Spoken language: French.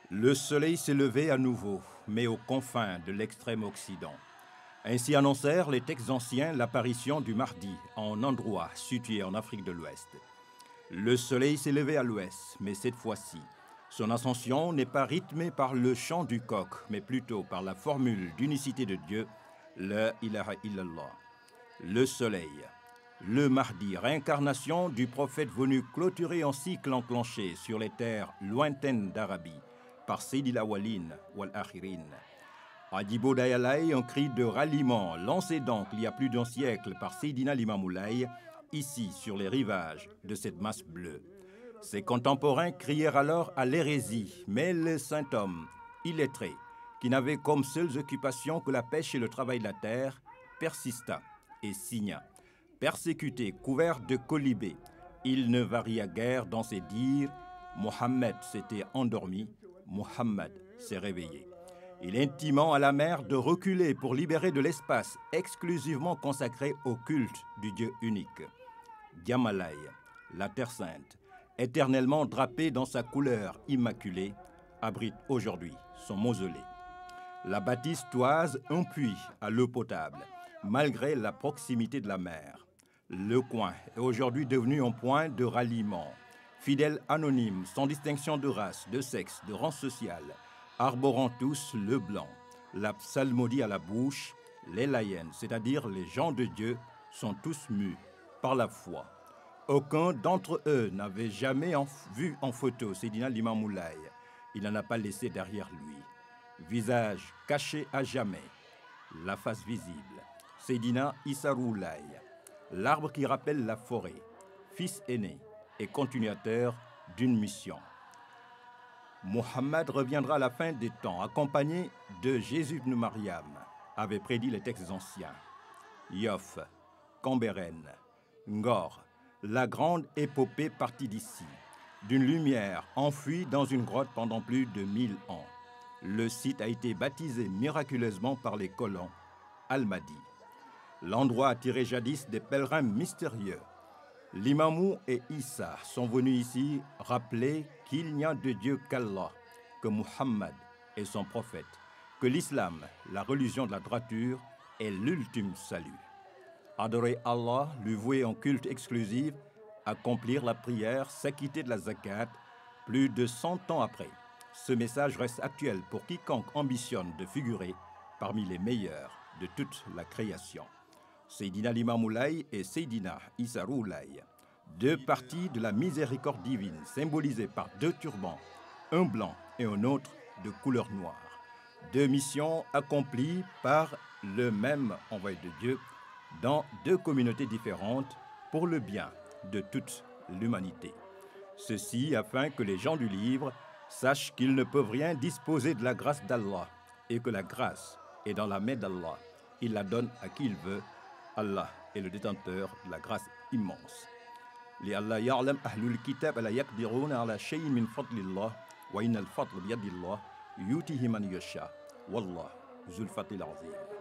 Le soleil s'est levé à nouveau, mais aux confins de l'extrême Occident. Ainsi annoncèrent les textes anciens l'apparition du Mahdi en endroit situé en Afrique de l'Ouest. Le soleil s'est levé à l'ouest, mais cette fois-ci, son ascension n'est pas rythmée par le chant du coq, mais plutôt par la formule d'unicité de Dieu, la ilaha illallah. Le soleil, le Mahdi, réincarnation du prophète venu clôturer un cycle enclenché sur les terres lointaines d'Arabie par Sayyidil Awalin wal Akhirin. Adibo Dayalay, un cri de ralliement lancé donc il y a plus d'un siècle par Seydina Limamoulaye, ici sur les rivages de cette masse bleue. Ses contemporains crièrent alors à l'hérésie, mais le saint homme, illettré, qui n'avait comme seules occupations que la pêche et le travail de la terre, persista et signa. Persécuté, couvert de colibés, il ne varia guère dans ses dires. Mohammed s'était endormi, Mohammed s'est réveillé. Il intimant à la mer de reculer pour libérer de l'espace exclusivement consacré au culte du Dieu unique. Diamalay, la Terre Sainte, éternellement drapée dans sa couleur immaculée, abrite aujourd'hui son mausolée. La bâtisse toise un puits à l'eau potable, malgré la proximité de la mer. Le coin est aujourd'hui devenu un point de ralliement. Fidèles anonymes, sans distinction de race, de sexe, de rang social, arborant tous le blanc, la psalmodie à la bouche, les laïens, c'est-à-dire les gens de Dieu, sont tous mus par la foi. Aucun d'entre eux n'avait jamais vu en photo Seydina Limamoulaye. Il n'en a pas laissé derrière lui. Visage caché à jamais, la face visible. Seydina Issa Rouhou Laye, l'arbre qui rappelle la forêt, fils aîné et continuateur d'une mission. Mohammed reviendra à la fin des temps, accompagné de Jésus ibn Mariam, avait prédit les textes anciens. Yoff, Cambérène, Ngor, la grande épopée partie d'ici, d'une lumière enfouie dans une grotte pendant plus de 1000 ans. Le site a été baptisé miraculeusement par les colons, Al-Mahdi. L'endroit attirait jadis des pèlerins mystérieux. L'imamou et Issa sont venus ici rappeler qu'il n'y a de Dieu qu'Allah, que Muhammad est son prophète, que l'islam, la religion de la droiture, est l'ultime salut. Adorer Allah, lui vouer un culte exclusif, accomplir la prière, s'acquitter de la zakat, plus de 100 ans après. Ce message reste actuel pour quiconque ambitionne de figurer parmi les meilleurs de toute la création. Seydina Limamoulaye et Seydina Issa Rouhou Laye, deux parties de la miséricorde divine symbolisées par deux turbans, un blanc et un autre de couleur noire. Deux missions accomplies par le même envoyé de Dieu dans deux communautés différentes pour le bien de toute l'humanité. Ceci afin que les gens du livre sachent qu'ils ne peuvent rien disposer de la grâce d'Allah et que la grâce est dans la main d'Allah. Il la donne à qui il veut. Allah est le détenteur de la grâce immense. لألا يعلم أهل الكتاب لا يقدرون على شيء من فضل الله وإن الفضل بيد الله يؤتيه من يشاء والله ذو الفضل العظيم.